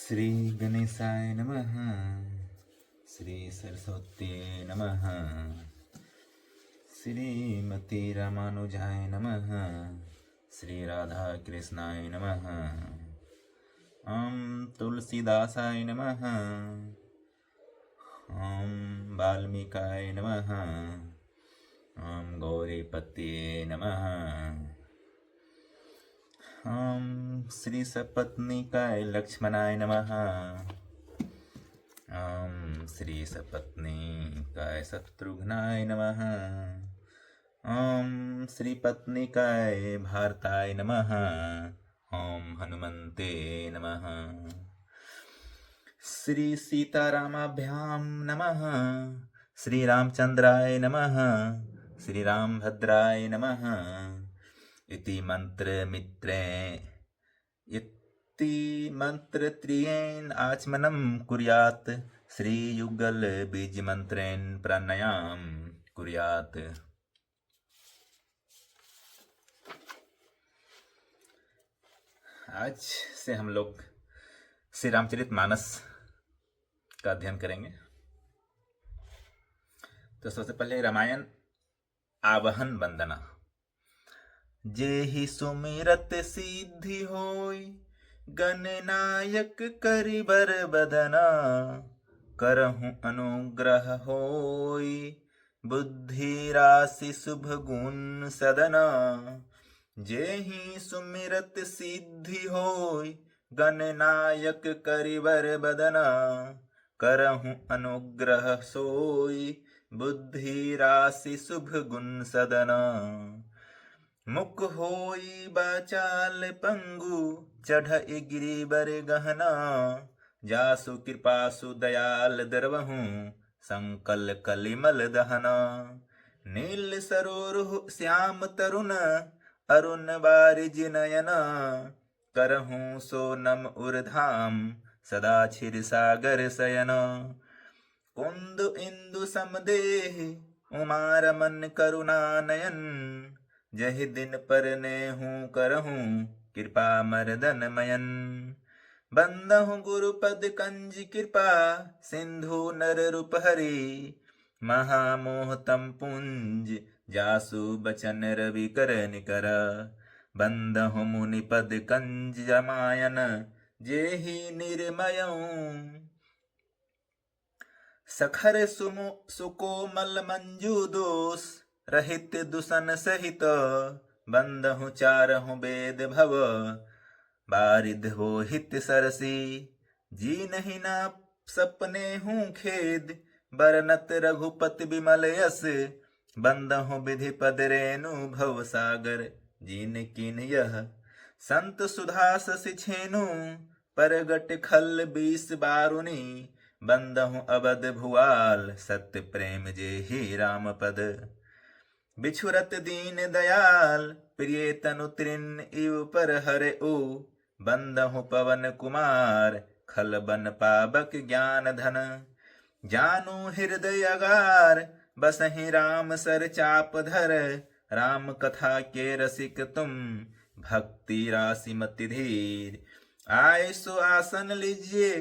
श्री गणेशाय नमः। श्री सरस्वती नमः। श्रीमती रामानुजाय नमः। श्री राधा कृष्णाय नमः। ओम तुलसीदासाय नमः। ओम वाल्मीकाय नमः। ओम गौरीपतये नमः। ओम श्री सपत्नीकाय लक्ष्मणाय नमः। ओम श्री सपत्नीकाय शत्रुघ्नाय नमः। ओम श्री पत्नीकाय भारताय नमः। ओम हनुमते नमः। श्री सीतारामाभ्यां नमः। श्री रामचंद्राय नमः। श्री रामभद्राय नमः। इति मंत्रत्रयेन आचमनं कुर्यात्। श्रीयुगल बीज मंत्रेण प्राणायाम कुर्यात्। आज से हम लोग श्री रामचरितमानस का अध्ययन करेंगे। तो सबसे पहले रामायण आवाहन वंदना। जेहि सुमिरत सिद्धि होय, गणनायक करिबर बदना। करहु अनुग्रह होय, बुद्धि राशि शुभ गुण सदना। जेहि सुमिरत सिद्धि होय, गणनायक करिबर बदना। करहु अनुग्रह सोय, बुद्धि राशि शुभ गुण सदना। मुख होई बाचाल पंगु, चढ़ई गिरिबर गहना। जासु कृपासु दयाल दरवहु, संकल कलिमल दहना। नील सरोरुह श्याम तरुण, अरुण बारिज नयना। करहु सोनम उर्धाम, सदा क्षीर सागर शयन। कुंद इंदु समदेह, उमा रमन करुणा नयन। जहि दिन पर नेहु करहूँ, कृपा मर्दन मयन। बंदहु गुरुपद कंज कृपा, सिंधु नर रूप हरि। महामोह तम पुंज, जासु बचन रवि कर निकर। बंदहु मुनि पद कंज जमायन, जेहि निर्मयऊँ। सखर सुकोमल मंजू दोष, रहित दुसन सहित। बंदहु चारहु वेद भव, बारिध हो हित सरसी। जी नहीं ना सपने हूँ खेद, बरनत रघुपति विमल यस। बंदहु विधि पद रेणु भव सागर, जीन किन यह। संत सुधा शशि छेनु, परगट खल बीस बारुनी। बंदहु अवध भुआल, सत्य प्रेम जेहि राम पद। बिछुरत दीन दयाल, प्रिय तनु तृण इव पर हरे उ। बंदहु पवन कुमार, खल बन पावक ज्ञान धन। जानु हृदय अगार, बसहि राम सर चाप धर। राम कथा के रसिक तुम, भक्ति राशि मति धीर। आय सो आसन लीजिए,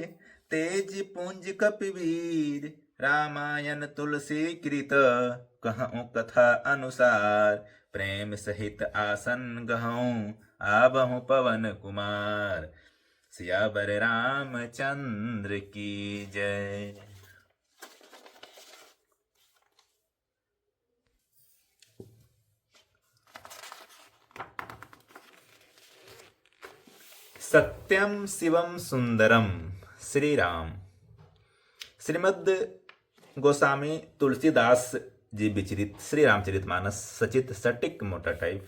तेज पुंज कपिवीर। रामायण तुलसी कृत, कहूँ कथा अनुसार। प्रेम सहित आसन गहूँ, आबहु पवन कुमार। सियावर रामचंद्र की जय। सत्यम शिवम सुंदरम श्री राम। श्रीमद् गोस्वामी तुलसीदास जी विचरित श्री रामचरितमानस सचित सटिक मोटा टाइप।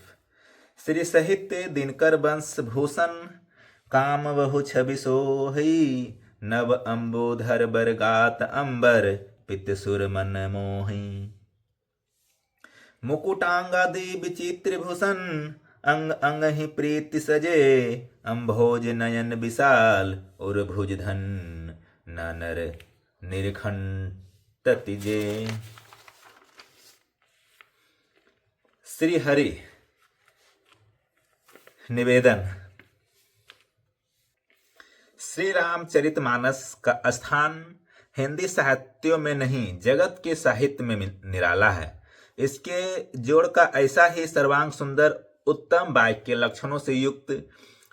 श्री साहित्य दिनकर वंश भूषण, काम बहु छवि सोहई। नव अंबोधर बरगात अंबर, पित सुर मन मोहि। मुकुटांगादि विचित्र भूषण, अंग अंग ही प्रीति सजे। अम्भोज नयन विशाल, और भुजधन नर निरखंड तिजे। श्री हरि निवेदन। श्री रामचरितमानस का स्थान हिंदी साहित्यों में नहीं जगत के साहित्य में निराला है। इसके जोड़ का ऐसा ही सर्वांग सुंदर उत्तम वाक्य लक्षणों से युक्त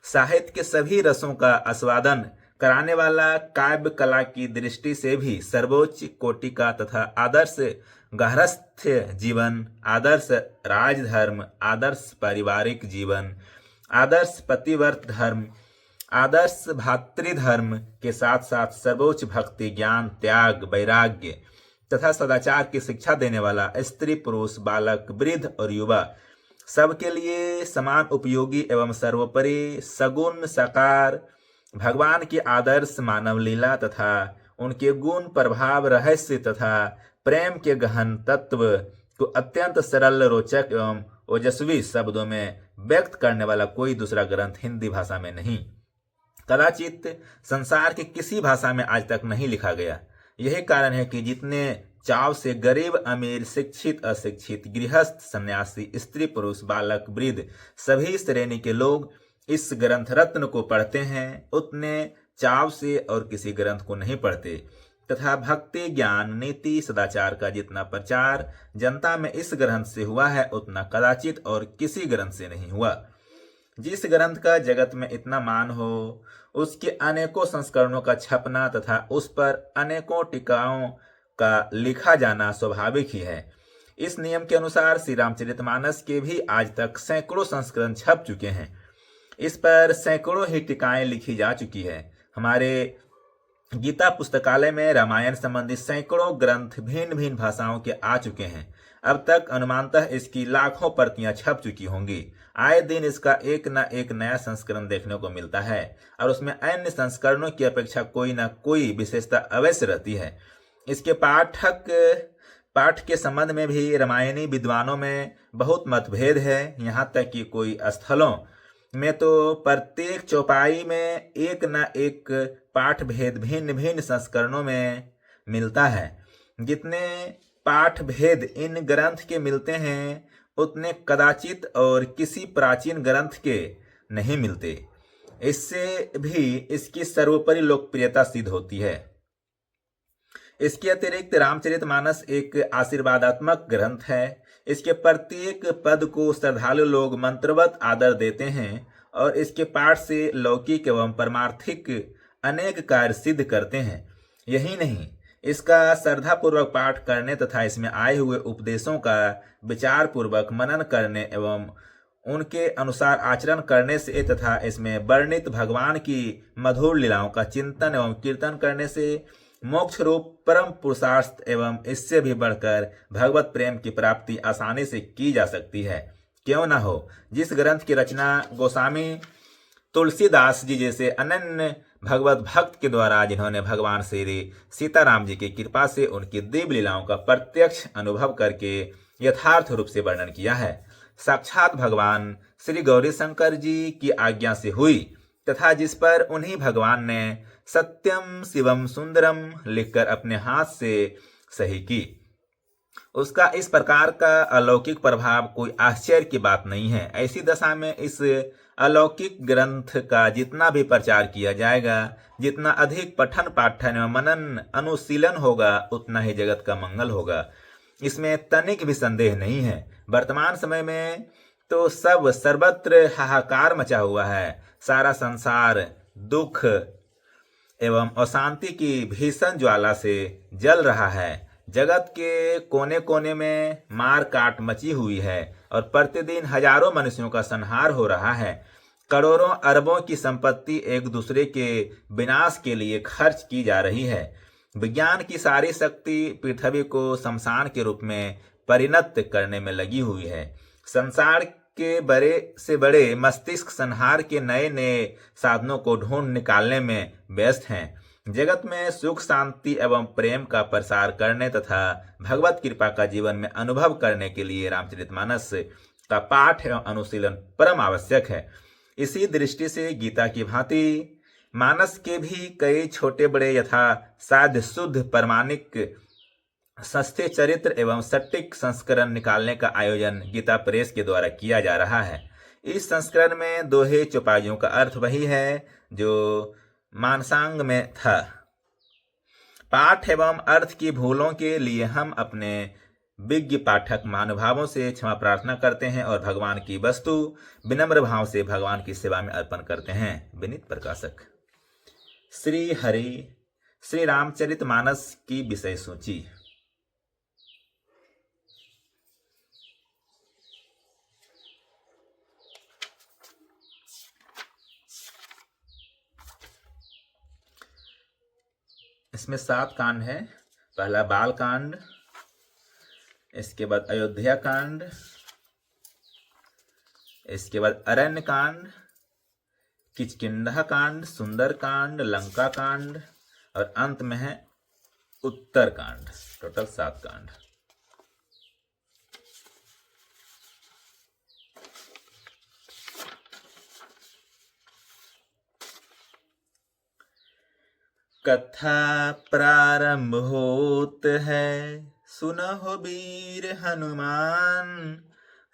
साहित्य के सभी रसों का आस्वादन कराने वाला काव्य कला की दृष्टि से भी सर्वोच्च कोटि का तथा आदर्श गृहस्थ जीवन, आदर्श राजधर्म, आदर्श पारिवारिक जीवन, आदर्श पतिव्रत धर्म, आदर्श भातृधर्म के साथ साथ सर्वोच्च भक्ति, ज्ञान, त्याग, वैराग्य तथा सदाचार की शिक्षा देने वाला स्त्री, पुरुष, बालक, वृद्ध और युवा सबके लिए समान उपयोगी एवं सर्वोपरि सगुण साकार भगवान की आदर्श मानव लीला तथा उनके गुण, प्रभाव, रहस्य तथा प्रेम के गहन तत्व को अत्यंत सरल, रोचक एवं ओजस्वी शब्दों में व्यक्त करने वाला कोई दूसरा ग्रंथ हिंदी भाषा में नहीं, कदाचित संसार की किसी भाषा में आज तक नहीं लिखा गया। यही कारण है कि जितने चाव से गरीब, अमीर, शिक्षित, अशिक्षित, गृहस्थ, सन्यासी, स्त्री, पुरुष, बालक, वृद्ध सभी श्रेणी के लोग इस ग्रंथ रत्न को पढ़ते हैं, उतने चाव से और किसी ग्रंथ को नहीं पढ़ते तथा भक्ति, ज्ञान, नीति, सदाचार का जितना प्रचार जनता में इस ग्रंथ से हुआ है उतना कदाचित और किसी ग्रंथ से नहीं हुआ। जिस ग्रंथ का जगत में इतना मान हो उसके अनेकों संस्करणों का छपना तथा उस पर अनेकों टीकाओं का लिखा जाना स्वाभाविक ही है। इस नियम के अनुसार श्री रामचरितमानस के भी आज तक सैकड़ों संस्करण छप चुके हैं। इस पर सैकड़ों ही टीकाएं लिखी जा चुकी है। हमारे गीता पुस्तकालय में रामायण संबंधी सैकड़ों ग्रंथ भिन्न भिन्न भाषाओं के आ चुके हैं। अब तक अनुमानतः इसकी लाखों प्रतियां छप चुकी होंगी। आए दिन इसका एक न एक नया संस्करण देखने को मिलता है और उसमें अन्य संस्करणों की अपेक्षा कोई न कोई विशेषता अवश्य रहती है। इसके पाठ के संबंध में भी रामायणी विद्वानों में बहुत मतभेद है। यहाँ तक कि कोई स्थलों में तो प्रत्येक चौपाई में एक न एक पाठ भेद भिन्न भिन्न संस्करणों में मिलता है। जितने पाठ भेद इन ग्रंथ के मिलते हैं उतने कदाचित और किसी प्राचीन ग्रंथ के नहीं मिलते। इससे भी इसकी सर्वोपरि लोकप्रियता सिद्ध होती है। इसके अतिरिक्त रामचरितमानस एक आशीर्वादात्मक ग्रंथ है। इसके प्रत्येक पद को श्रद्धालु लोग मंत्रवत आदर देते हैं और इसके पाठ से लौकिक एवं परमार्थिक अनेक कार्य सिद्ध करते हैं। यही नहीं, इसका श्रद्धापूर्वक पाठ करने तथा इसमें आए हुए उपदेशों का विचार पूर्वक मनन करने एवं उनके अनुसार आचरण करने से तथा इसमें वर्णित भगवान की मधुर लीलाओं का चिंतन एवं कीर्तन करने से मोक्ष रूप परम पुरुषार्थ एवं इससे भी बढ़कर भगवत प्रेम की प्राप्ति आसानी से की जा सकती है। क्यों न हो, जिस ग्रंथ की रचना गोस्वामी तुलसीदास जी जैसे अनन्य भगवत भक्त के द्वारा, जिन्होंने भगवान श्री सीताराम जी की कृपा से उनकी दिव्य लीलाओं का प्रत्यक्ष अनुभव करके यथार्थ रूप से वर्णन किया है, साक्षात भगवान श्री गौरी शंकर जी की आज्ञा से हुई तथा जिस पर उन्हीं भगवान ने सत्यम शिवम सुंदरम लिखकर अपने हाथ से सही की, उसका इस प्रकार का अलौकिक प्रभाव कोई आश्चर्य की बात नहीं है। ऐसी दशा में इस अलौकिक ग्रंथ का जितना भी प्रचार किया जाएगा, जितना अधिक पठन पाठन एवं मनन अनुशीलन होगा, उतना ही जगत का मंगल होगा। इसमें तनिक भी संदेह नहीं है। वर्तमान समय में तो सब सर्वत्र हाहाकार मचा हुआ है। सारा संसार दुख एवं अशांति की भीषण ज्वाला से जल रहा है। जगत के कोने कोने में मार काट मची हुई है और प्रतिदिन हजारों मनुष्यों का संहार हो रहा है। करोड़ों अरबों की संपत्ति एक दूसरे के विनाश के लिए खर्च की जा रही है। विज्ञान की सारी शक्ति पृथ्वी को शमशान के रूप में परिणत करने में लगी हुई है। संसार के बड़े से बड़े मस्तिष्क संहार के नए नए साधनों को ढूंढ निकालने में व्यस्त हैं। जगत में सुख, शांति एवं प्रेम का प्रसार करने तथा भगवत कृपा का जीवन में अनुभव करने के लिए रामचरितमानस का पाठ एवं अनुशीलन परम आवश्यक है। इसी दृष्टि से गीता की भांति मानस के भी कई छोटे बड़े यथा साध्य शुद्ध प्रमाणिक सस्ते चरित्र एवं सटीक संस्करण निकालने का आयोजन गीता प्रेस के द्वारा किया जा रहा है। इस संस्करण में दोहे चौपाइयों का अर्थ वही है जो मानसांग में था। पाठ एवं अर्थ की भूलों के लिए हम अपने विज्ञ पाठक महानुभावों से क्षमा प्रार्थना करते हैं और भगवान की वस्तु विनम्र भाव से भगवान की सेवा में अर्पण करते हैं। विनीत प्रकाशक। श्री हरि श्री रामचरितमानस की विषय सूची। इसमें 7 कांड है। पहला बाल कांड, इसके बाद अयोध्या कांड, इसके बाद अरण्य कांड, किचकिंधा कांड, सुंदर कांड, लंका कांड और अंत में है उत्तर कांड। टोटल 7 कांड। कथा प्रारंभ होत है, सुनहो वीर हनुमान,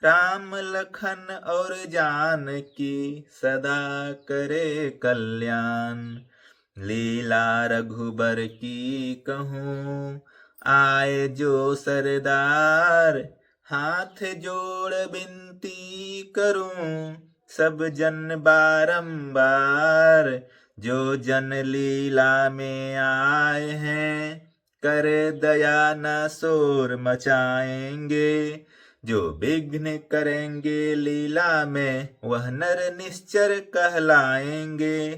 राम लखन और जानकी सदा करे कल्याण। लीला रघुबर की कहूँ, आए जो सरदार, हाथ जोड़ विनती करूं सब जन बारंबार। जो जन लीला में आए हैं, कर दया न शोर मचाएंगे। जो विघ्न करेंगे लीला में, वह नर निश्चर कहलाएंगे।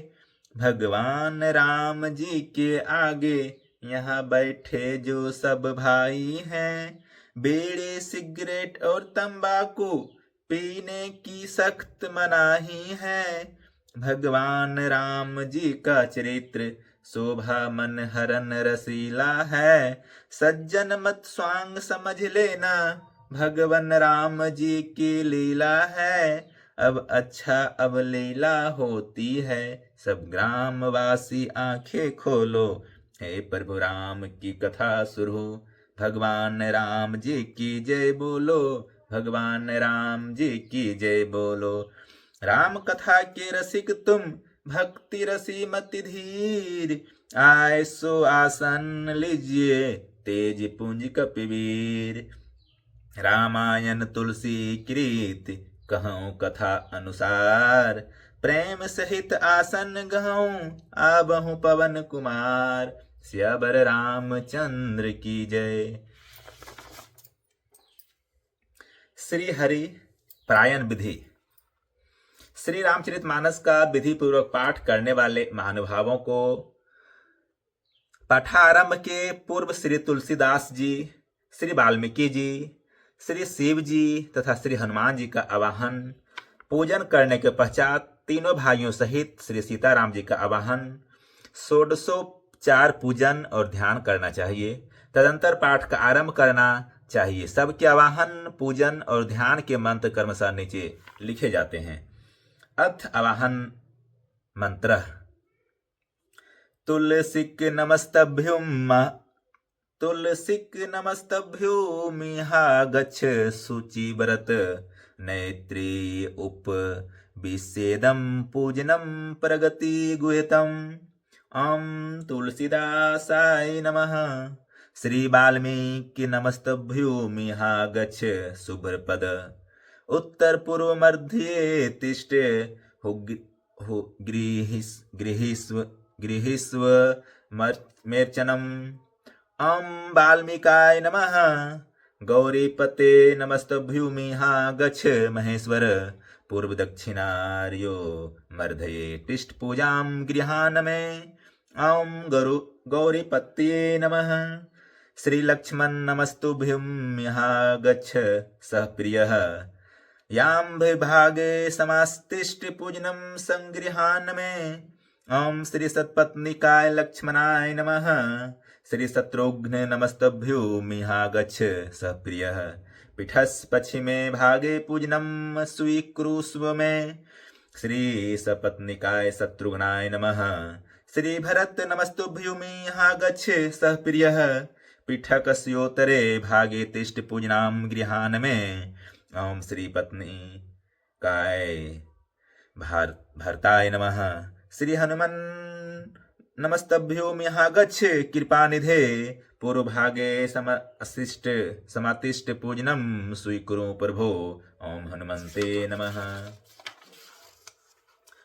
भगवान राम जी के आगे यहाँ बैठे जो सब भाई हैं, बीड़ी सिगरेट और तंबाकू पीने की सख्त मनाही है। भगवान राम जी का चरित्र शोभा मन हरन रसीला है। सज्जन मत स्वांग समझ लेना, भगवान राम जी की लीला है। अब अच्छा अब लीला होती है, सब ग्रामवासी आंखें खोलो। हे प्रभु राम की कथा शुरू, भगवान राम जी की जय बोलो। भगवान राम जी की जय बोलो। राम कथा के रसिक तुम, भक्ति रसी मति धीर। आए सो आसन लीजिए, तेज पुंज कपिवीर। रामायण तुलसी कृत, कहूँ कथा अनुसार। प्रेम सहित आसन गहूँ, आबहु पवन कुमार। सियावर रामचंद्र की जय। श्री हरि प्रायण विधि। श्री रामचरितमानस का विधि पूर्वक पाठ करने वाले महानुभावों को पाठारंभ के पूर्व श्री तुलसीदास जी, श्री वाल्मीकि जी, श्री शिव जी तथा श्री हनुमान जी का आवाहन, पूजन करने के पश्चात तीनों भाइयों सहित श्री सीताराम जी का आवाहन, षोडशोपचार पूजन और ध्यान करना चाहिए। तदंतर पाठ का आरंभ करना चाहिए। सबके आवाहन, पूजन और ध्यान के मंत्र क्रमशः नीचे लिखे जाते हैं। अथ आवाहन मंत्र। तुलसिक नमस्तभ्युम, तुलसिक नमस्तभ्युमिहा गच्छ शुचिव्रत। नेत्री उप विषेदम पूजनम प्रगति गुह्यतम। ओम तुलसीदासाय नमः। श्री वाल्मीकि नमस्तभ्युमिहा गच्छ शुभ्रपद। उत्तर पूर्व मध्य तिष्ठ गृहीस्व मेर्चनम। ओम वाल्मीकाय नमः। गौरीपते नमस्तभ्युमिहा गच्छ महेश्वर। पूर्व दक्षिणार्यो मर्धये तिष्ठ पूजां गृहान में। ओम गौरीपत्ये नमः। श्री लक्ष्मण नमस्तुभ्युमिहा गच्छ सह प्रियः। यां विभागे समास्तिष्ठ पूजनम संगृहान में। ओम श्री सत्पत्निकाय लक्ष्मणाय नमः। श्री शत्रुघ्न नमस्तभ्युमिहा गच्छ सह प्रियः। पीठस् पश्चिमे भागे पूजनम स्वीकुरुष्व में। श्री सपत्निकाय शत्रुघ्नाय नमः। श्री भरत नमस्तुभ्युमिहा गच्छ सह प्रियः। पीठकस्योत्तरे भागे तिष्ठ पूजनां गृहान में। ओम श्री पत्नी काय भरताय नमः। श्री हनुमान नमस्तभ्यो यहाँ गच्छ कृपानिधे पूर्वभागे समातिष्ठ पूजनम स्वीकुरु प्रभो ओम हनुमन्ते नमः।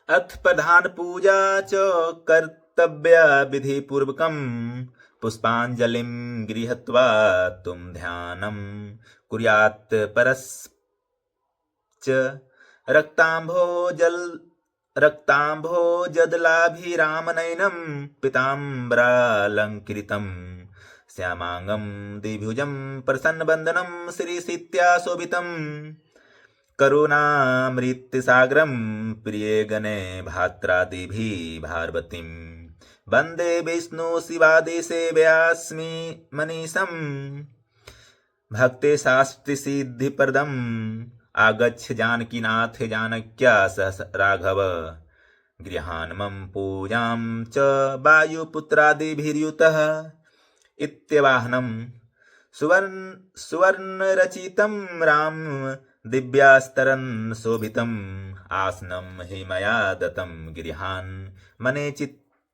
अथ प्रधान पूजा च कर्तव्या विधि पूर्वकम पुष्पांजलिं गृहीत्वा तुम ध्यानं कुर्यात् परश्च रक्ताम्भोजदलाभिरामनयनं पीताम्बरालङ्कृतं श्यामांगं द्विभुजं प्रसन्नवदनं श्रीसीत्या शोभितं करुणामृतसागरं प्रिये गणे भात्रादिभिः भारवतीं वन्दे विष्णु शिवादिसेव्यास्मि मनीषं भक्ते शास्त्रि सिद्धिप्रदम् आगच्छ जानकीनाथ जानक्या सह राघव गृहान्मं पूजां च वायुपुत्रादिभिर्युतः इत्यवाहनं सुवर्णरचितं राम दिव्यास्तरं शोभितम् आसनं हि मया दत्तं गृहान् मने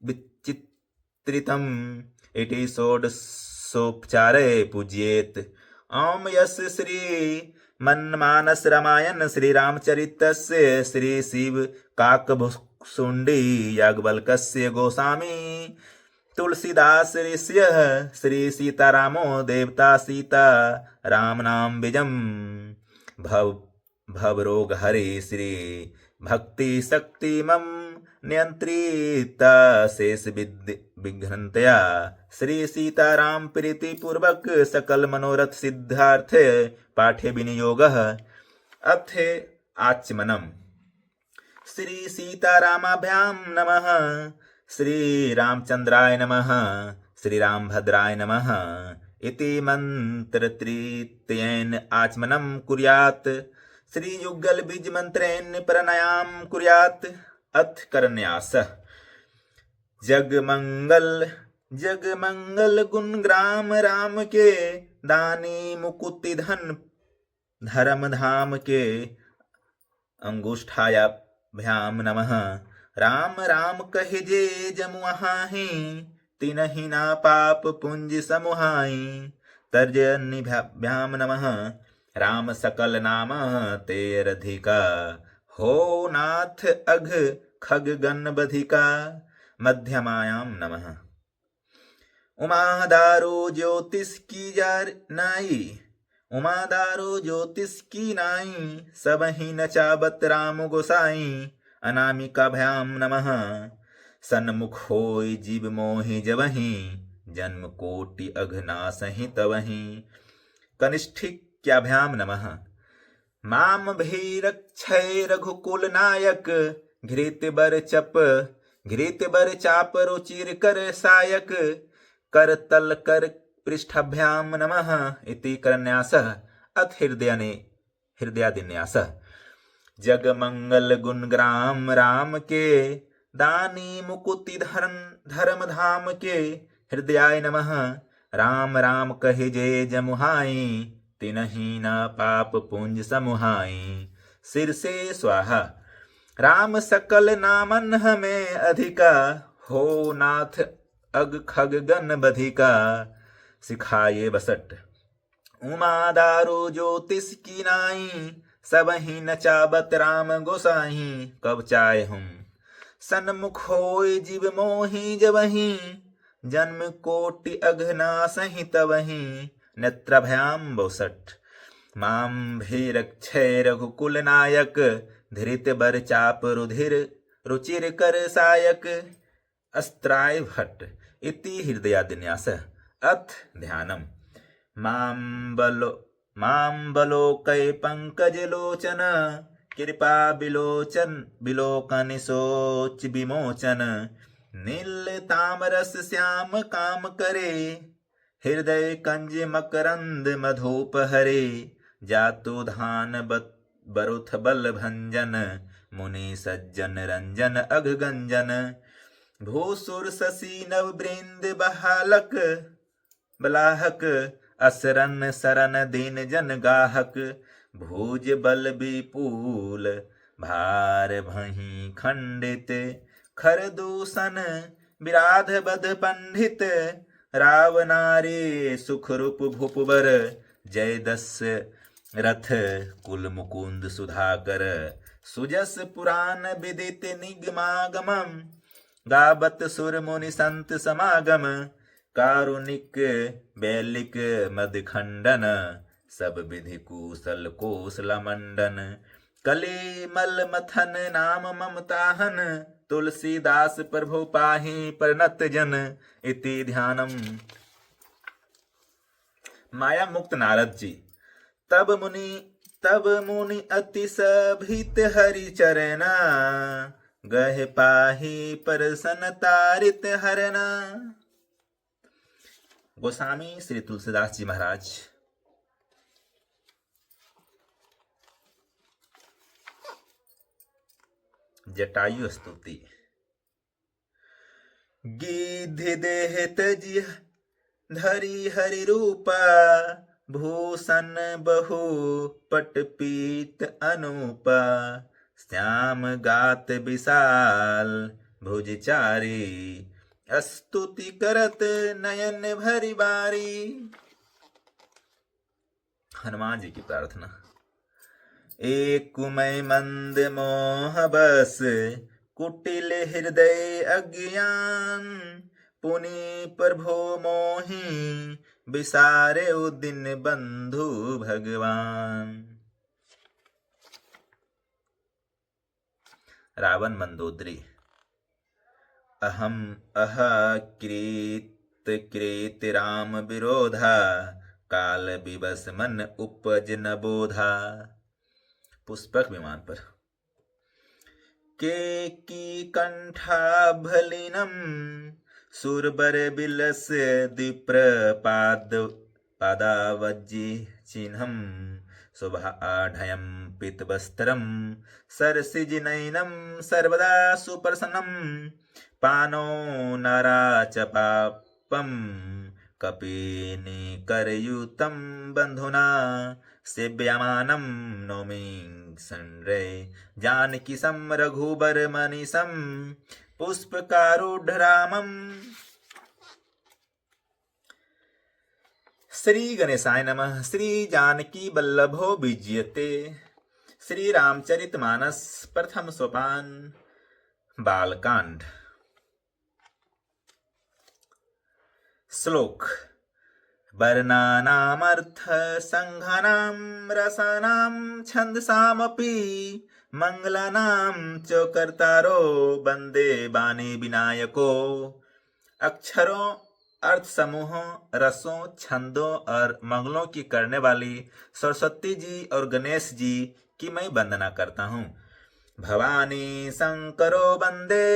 विचित्रितम् इति षोडशोपचारे पूज्येत। ओम यस्य श्री मनमानस रामायण श्री रामचरितस्य श्री शिव काकभुषुण्डी याज्ञवल्क्यस्य गोस्वामी तुलसीदास ऋषियः श्री सीतारामो देवता सीता रामनाम बीजं भवरोगहरे श्री भक्ति शक्तिमं नियंत्रिता शेष विघ्नतया श्री सीताराम प्रीति पूर्वक सकल मनोरथ सिद्धार्थ पाठे विनियोगः। अथ आचमनम्। श्री सीतारामाभ्यां नमः। श्री रामचंद्राय नमः। श्री रामभद्राय नमः इति मंत्रत्रितयेन आचमनं कुर्यात्। श्री युगल बीज मंत्रेण प्रणायाम कुर्यात्। अथ करन्यासः। जगमंगल गुण ग्राम राम के दानी मुकुति धन धर्म धाम के अंगुष्ठायाभ्याम नमः। राम राम कहिजे जमुआहि तिनहि ना पाप पुंज समुहाई। तर्जनिभ्याम नमः। राम सकल नाम तेरधिका हो नाथ अघ खग गण बधिका। मध्यमायाम नमः। उमा दारो ज्योतिष की नाई उमा दारो ज्योतिष की नाई सबहि नचावत राम गोसाई। अनामिकाभ्याम नमः। सन्मुख होय जीव मोहि जबहि जन्म कोटि अघनासहि तवहि। कनिष्ठिक्याभ्याम नमः। माम भीरक्षय रघुकुल नायक घृत बर चाप रुचिर कर सायक करतल कर पृष्ठाभ्याम नमः इति करन्यासः। अथ हृदयादिन्यासः। जगमंगल गुण ग्राम राम के दानी मुकुति धर्म धाम के हृदयाय नमः। राम राम कहे जे जमुहाई तिनहि न पाप पुंज समुहाई। सिर से स्वाहा। राम सकल नामन हमें अधिका हो नाथ अग खग गण बधिका। सिखाए बसट। उमा दारो ज्योतिष की नाई सबहि नचावत राम गोसाई। कब चाहे हम सन्मुख होय जीव मोहि जबहि जन्म कोटि अघनासहि तवहि। नेत्राभ्याम बौसठ। माम भीरक्षय रघुकुल नायक धृत बर चाप रुधिर रुचिर कर सायक। अस्त्राय भट्ट इति हृदयादिन्यासः। अथ ध्यानम्। मां बलोकय पंकज लोचन कृपा बिलोकन सोच विमोचन। नील तामरस श्याम काम करे हृदय कंज मकरंद मधुप हरे। जातु धान बरुथ बल भंजन मुनि सज्जन रंजन अघ गंजन। भूसुर शशि नव वृंद बलाहक असरन सरन दीन जन गाहक। भुज बल विपुल भार भही खंडित खर दूषण विराध बध पंडित रावनारी सुख रूप भूपवर जय दस रथ कुल मुकुंद सुधाकर सुजस पुराण विदित निगमागमम गावत सुर मुनि संत समागम कारुणिक बैलिक मदखंडन सब विधि कुशल कोसला मंडन कली मल मथन नाम ममताहन तुलसीदास प्रभु पाहि परनत जन इति ध्यानम। माया मुक्त नारद जी तब मुनि अति सभित हरि चरना गह पाहि परसन तारित हरना। गोस्वामी श्री तुलसीदास जी महाराज जटायु स्तुति। गिद्धि देह तजि धरि हरि रूपा भूषण बहु पटपीत अनुपा श्याम गात विशाल भुजचारी स्तुति करत नयन भरि बारी। हनुमान जी की प्रार्थना। एक कुमय मंद मोह बस कुटिल हृदय अज्ञान पुनि प्रभो मोहि विसारे दिन बंधु भगवान। रावण मंदोदरी। अहम अह कृत राम विरोधा काल विवश मन उपज न बोधा। पुष्पक विमान पर। के की कंठाभलिनम सुरबर बिलस दिप्र पादावज्जी चिन्हम शोभा आढयम पीतवस्त्रम सरसिजनयनम सर्वदा सुप्रसन्नम पानो नाराचपापम कपिनी करयुतम बंधुना सेव्यमानं नौमि संरे जानकी सम रघुबर मनीषम पुष्पकारूढ़ रामम। श्री गणेशाय नमः। श्री जानकी वल्लभो विजयते। श्री रामचरितमानस प्रथम सोपान बालकांड। श्लोक। वर्णानामर्थ संघानां रसानां छंदसामपि मंगलानां च कर्तारो वंदे बाणी विनायको। अक्षरों, अर्थ समूहों, रसों, छंदों और मंगलों की करने वाली सरस्वती जी और गणेश जी की मैं वंदना करता हूँ। भवानी शंकरो वंदे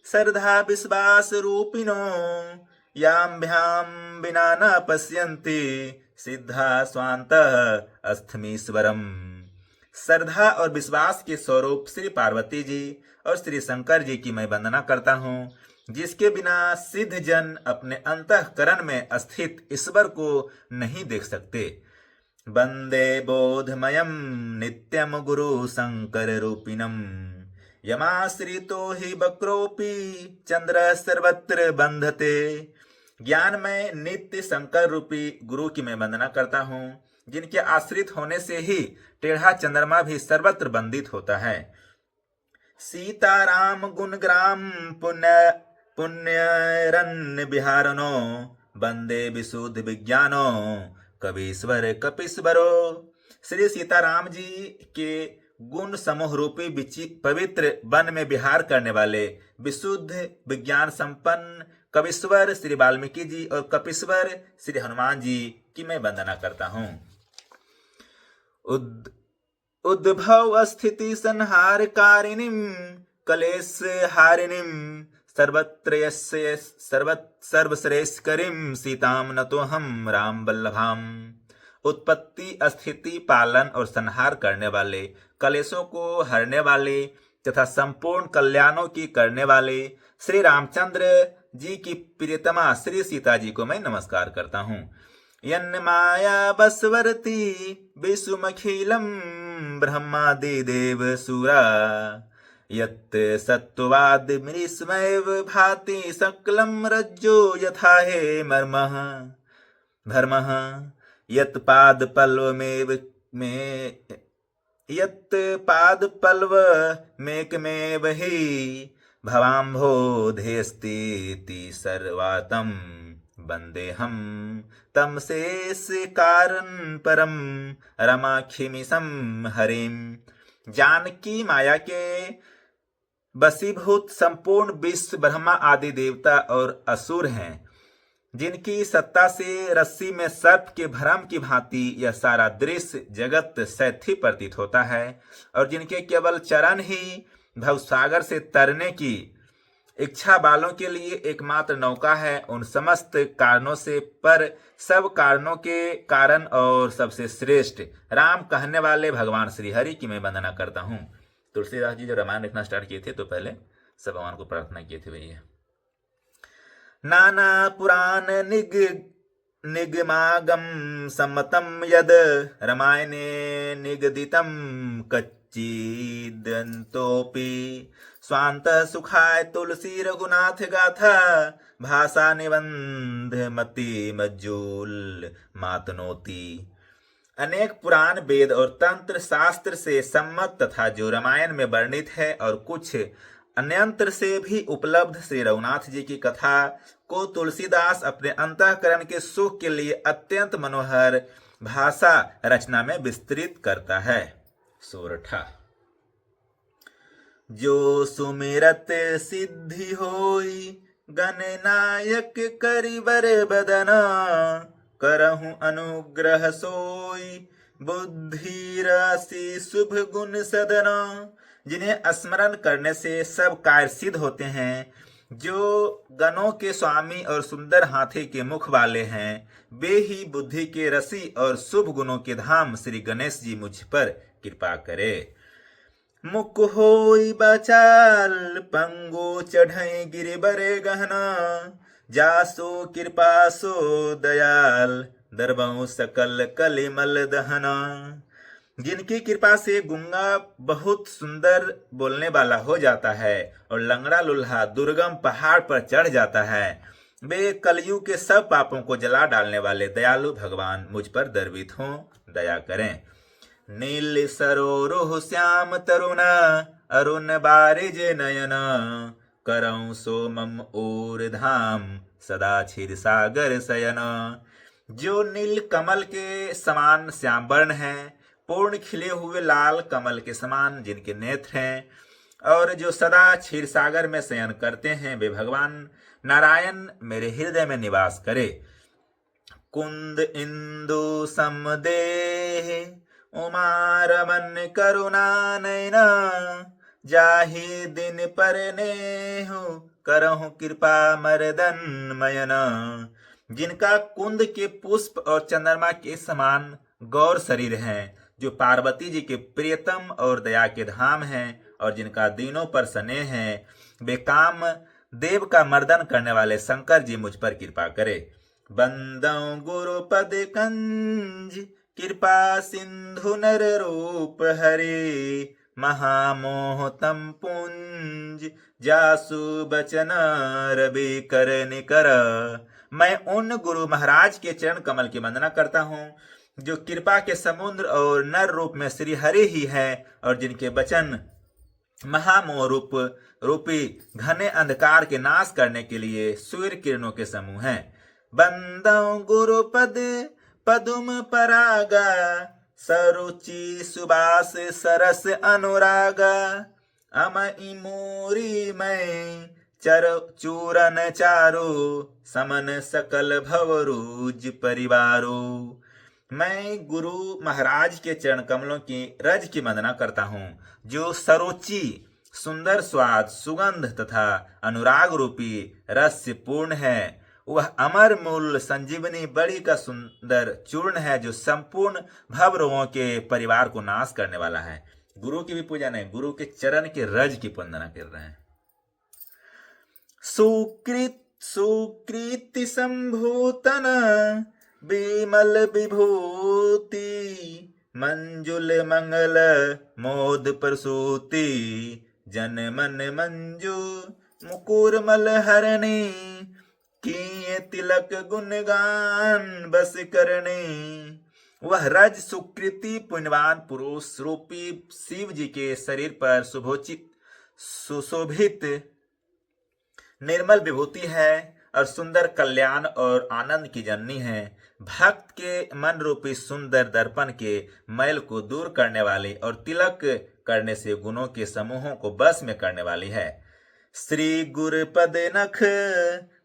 श्रद्धा विश्वास रूपिणो याभ्याम विना न पश्यन्ति सिद्धा स्वान्तः अस्थमीश्वरम। श्रद्धा और विश्वास के स्वरूप श्री पार्वती जी और श्री शंकर जी की मैं वंदना करता हूँ, जिसके बिना सिद्ध जन अपने अंतःकरण में स्थित ईश्वर को नहीं देख सकते। वंदे बोधमयम नित्यम गुरु शंकर रूपिणम यमाश्रितो हि वक्रोपि चंद्र सर्वत्र बंधते। ज्ञान में नित्य शंकर रूपी गुरु की मैं वंदना करता हूँ, जिनके आश्रित होने से ही टेढ़ा चंद्रमा भी सर्वत्र बंदित होता है। सीताराम गुणग्राम पुण्यरण्य विहारणो वंदे विशुद्ध विज्ञानो कवीश्वर कपीश्वरो। श्री सीताराम जी के गुण समूह रूपी पवित्र वन में विहार करने वाले विशुद्ध विज्ञान संपन्न कवीश्वर श्री वाल्मीकि जी और कपीश्वर श्री हनुमान जी की मैं वंदना करता हूँ। उद्भव स्थिति संहार कारिणीम कलेश हारिणीम सर्वत्रयस्य सर्वश्रेष्ठकरीम सीताम नतोहम राम वल्लभाम। उत्पत्ति, स्थिति, पालन और संहार करने वाले, कलेशों को हरने वाले तथा संपूर्ण कल्याणों की करने वाले श्री रामचंद्र जी की प्रियतमा श्री सीता जी को मैं नमस्कार करता हूँ। यन्न माया बसवर्ती विषुमखिलम ब्रह्मादि देव सुरा यत् सत्त्वाद् मृष्मैव भाति सकलं रज्जो यथा हे मर्मः धर्मः यत् पादपल्वमेव मे यत् पादपल्वमेकमेव हि भवाम्भोधेऽस्तीति सर्वातं वन्देऽहं तं शेषकारणं परं रमाखिमीशं हरिं। जानकी माया के वशीभूत संपूर्ण विश्व ब्रह्मा आदि देवता और असुर हैं, जिनकी सत्ता से रस्सी में सर्प के भ्रम की भांति यह सारा दृश्य जगत शैथी प्रतीत होता है, और जिनके केवल चरण ही भवसागर से तरने की इच्छा वालों के लिए एकमात्र नौका है। उन समस्त कारणों से पर सब कारणों के कारण और सबसे श्रेष्ठ राम कहने वाले भगवान श्री हरि की मैं वंदना करता हूँ। तुलसीदास जी जब रामायण लिखना स्टार्ट किए थे तो पहले सब भगवान को प्रार्थना किए थे भैया। नाना पुराण निगमागम सम्मतम यद रामायणे निगदितम कच्चिदन्तोऽपि स्वांत सुखाय तुलसी रघुनाथ गाथा भाषा निबंध मति मज्जूल मातनोती। अनेक पुराण वेद और तंत्र शास्त्र से सम्मत तथा जो रामायण में वर्णित है और कुछ अन्यंत्र से भी उपलब्ध श्री रघुनाथ जी की कथा को तुलसीदास अपने अंतःकरण के सुख के लिए अत्यंत मनोहर भाषा रचना में विस्तृत करता है। सोरठा जो सुमिरत सिद्धि होई गणनायक करिवर बदना करहु अनुग्रह सोई बुद्धि राशि शुभ गुण सदना। जिन्हें स्मरण करने से सब कार्य सिद्ध होते हैं, जो गणों के स्वामी और सुंदर हाथी के मुख वाले हैं, वे ही बुद्धि के रसी और शुभ गुणों के धाम श्री गणेश जी मुझ पर कृपा करे। मुख होई बचाल पंगो चढ़ई गिरिबर गहना जासो कृपा सो दयाल दरबऊ सकल कलिमल दहना। जिनकी कृपा से गूंगा बहुत सुंदर बोलने वाला हो जाता है और लंगड़ा लुल्हा दुर्गम पहाड़ पर चढ़ जाता है, वे कलयुग के सब पापों को जला डालने वाले दयालु भगवान मुझ पर दर्वित हों, दया करें। नील सरोरुह श्याम तरुण अरुण बारिज नयन करऊं सो मम ओर धाम सदा क्षीर सागर शयन। जो नील कमल के समान श्याम वर्ण हैं, पूर्ण खिले हुए लाल कमल के समान जिनके नेत्र हैं, और जो सदा क्षीर सागर में शयन करते हैं, वे भगवान नारायण मेरे हृदय में निवास करे। कुंद इंदु समदेह उमा रमन करुणा नैना जाहि दिन पर नेहु करहु कृपा मर्दन मयना। जिनका कुंद के पुष्प और चंद्रमा के समान गौर शरीर हैं, जो पार्वती जी के प्रियतम और दया के धाम हैं, और जिनका दीनों पर स्नेह है, वे काम देव का मर्दन करने वाले शंकर जी मुझ पर कृपा करे। बंदौ गुरु पद कंज कृपा सिंधु नर रूप हरे महामोह तम पुंज जासु बचन रवि कर निकर। मैं उन गुरु महाराज के चरण कमल की वंदना करता हूँ, जो कृपा के समुद्र और नर रूप में श्री हरि ही है, और जिनके वचन महामोह रूपी घने अंधकार के नाश करने के लिए सूर्य किरणों के समूह हैं। बंदौ गुरु पद पदुम परागा सरुचि सुबास सरस अनुरागा अमई मोरी मैं चूरन चारो समन सकल भवरूज परिवारो। मैं गुरु महाराज के चरण कमलों की रज की वंदना करता हूँ, जो सरोची सुंदर स्वाद सुगंध तथा अनुराग रूपी रस से पूर्ण है। वह अमर मूल संजीवनी बड़ी का सुंदर चूर्ण है, जो संपूर्ण भव रोगों के परिवार को नाश करने वाला है। गुरु की भी पूजा नहीं, गुरु के चरण के रज की वंदना कर रहे हैं। सुकृति संभूतन विमल विभूति मंजुल मंगल मोद प्रसूति जन मन मंजू मुकुर मल हरणी, किए तिलक गुणगान बस करने। वह रज सुकृति पुण्यवान पुरुष रूपी शिव जी के शरीर पर सुशोभित निर्मल विभूति है और सुंदर कल्याण और आनंद की जननी है। भक्त के मन रूपी सुंदर दर्पण के मैल को दूर करने वाली और तिलक करने से गुणों के समूहों को बस में करने वाली है। श्री गुर पद नख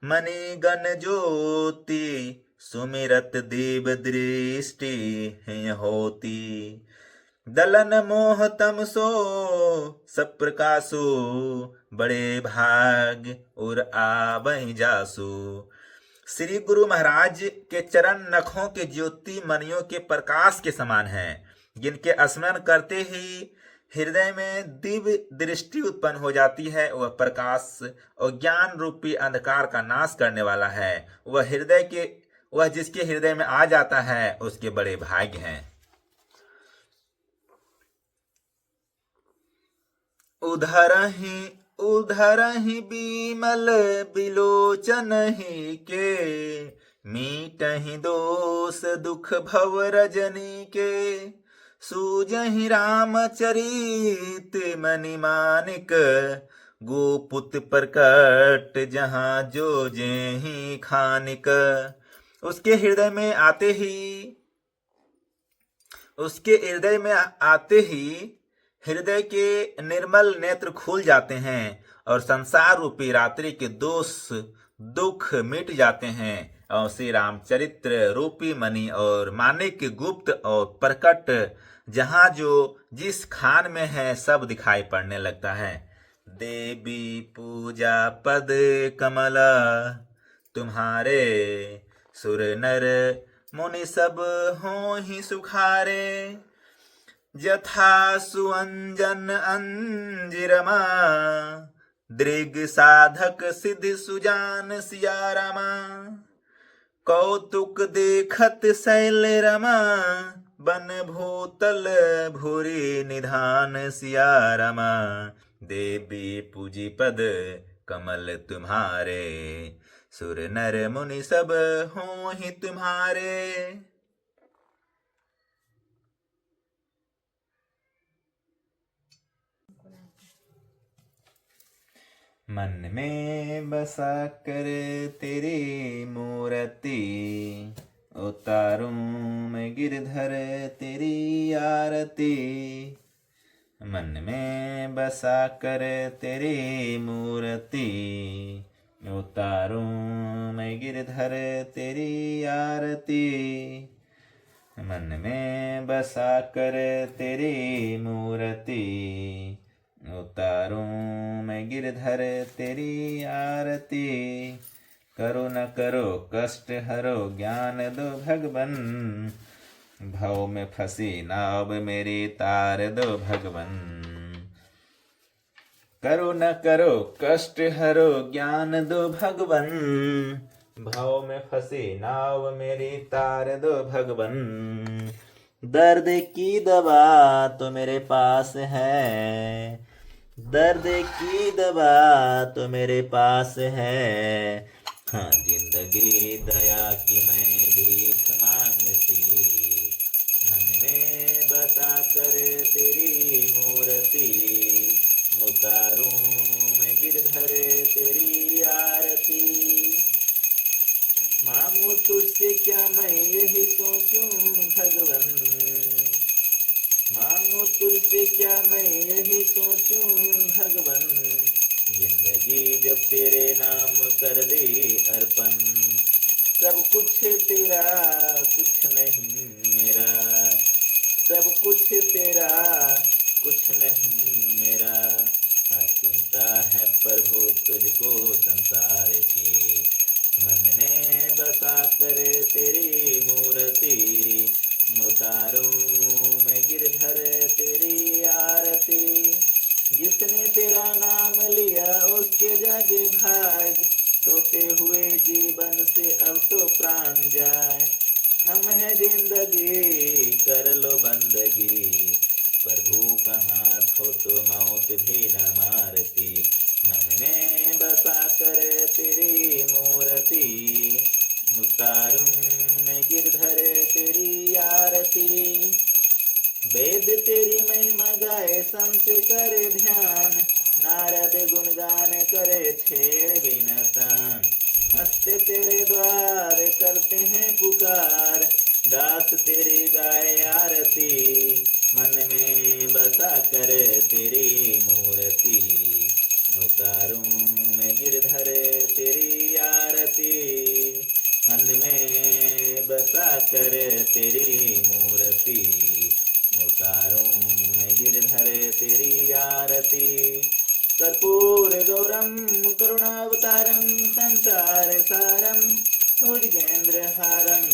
मणि गण ज्योति, सुमिरत देव दृष्टि होती। दलन मोह तमसो सब प्रकाशो, बड़े भाग और आवहि जासु। श्री गुरु महाराज के चरण नखों के ज्योति मणियों के प्रकाश के समान हैं, जिनके स्मरण करते ही हृदय में दिव्य दृष्टि उत्पन्न हो जाती है। वह प्रकाश और ज्ञान रूपी अंधकार का नाश करने वाला है। वह जिसके हृदय में आ जाता है उसके बड़े भाग्य हैं। उधर ही बीमल बिलोचन ही के, मीटहि दोष दुख भव रजनी के। सूजहि रामचरित मणि मानिक, गोपुत प्रकट जहाँ जो जेहि खानिक। उसके हृदय में आते ही हृदय के निर्मल नेत्र खुल जाते हैं और संसार रूपी रात्रि के दोष दुख मिट जाते हैं और श्री रामचरित्र रूपी मणि और मानिक गुप्त और प्रकट जहाँ जो जिस खान में है सब दिखाई पड़ने लगता है। देवी पूजा पद कमला तुम्हारे, सुर नर मुनि सब हों ही सुखारे। जथा सुअंजन अंजिरमा, दृग साधक सिद्ध सुजान सिया रामा। कौतुक देखत शैल रमा, बन भूतल भूरी निधान सिया रामा। देवी पूजी पद कमल तुम्हारे, सुर नर मुनि सब हों ही तुम्हारे। मन में बसा कर तेरी मूर्ति, उतारूं मैं गिरधर तेरी आरती। मन में बसा कर तेरी मूर्ति, उतारूं मैं गिरधर तेरी आरती। मन में बसा कर तेरी मूर्ति, उतारूं मैं गिरधर तेरी आरती। करो न करो कष्ट हरो ज्ञान दो भगवन, भव में फंसी नाव मेरी तार दो भगवन। करो न करो कष्ट हरो ज्ञान दो भगवन, भव में फंसी नाव मेरी तार दो भगवन। दर्द की दवा तो मेरे पास है, दर्द की दवा तो मेरे पास है। हाँ जिंदगी दया की मैं भीख मांगती, मन में बसा कर तेरी मूर्ति, उतारूं मैं गिरधर तेरी आरती। मांगू तुझसे क्या मैं यही सोचूं भगवन, मांगू तुझसे क्या मैं यही सोचूं भगवन। जिंदगी जब तेरे नाम कर दे अर्पण, सब कुछ तेरा कुछ नहीं मेरा, सब कुछ तेरा कुछ नहीं मेरा। चिंता है प्रभु तुझको संसार की, मन में बसा कर तेरी मूर्ति, उतारूं मैं गिरधर तेरी आरती। जिसने तेरा नाम लिया उसके जागे भाग, सोते हुए जीवन से अब तो प्राण जाए। हम है जिंदगी कर लो बंदगी, प्रभु कहाँ हो तो मौत भी न मारती, मन में बसा कर तेरी मूर्ति, उतारूं मैं गिरधर तेरी आरती। वेद तेरी महिमा गाए संत करे ध्यान, नारद गुणगान करे छेड़ बिनतान। हंसते तेरे द्वार करते हैं पुकार, दास तेरी गाए आरती, मन में बसा कर तेरी मूर्ति, उतारूं मैं गिरधर तेरी आरती, मन में बसा कर तेरी मूर्ति, उतारूं मैं गिरधर तेरी आरती। कर्पूर गौरम करुणावतारम संसार सारम भुजगेंद्र हारम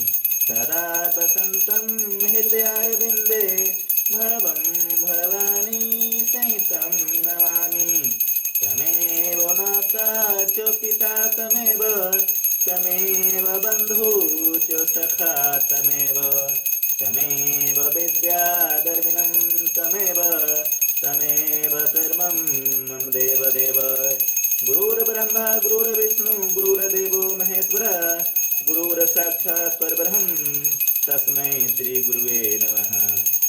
सदा बसंतम हृदयारविंदे भवं भवानी सहितं नमामि। तमेव माता च पिता तमेव, तमेव बंधु च सखा तमेव, तमेव विद्याधर्मिणं तमेव, तमेव सर्वं मम देवदेव। गुरुर्ब्रह्मा गुरुर्विष्णु गुरुर्देवो महेश्वर, गुरुर्साक्षात् परब्रह्म तस्मै श्री गुरुवे नमः।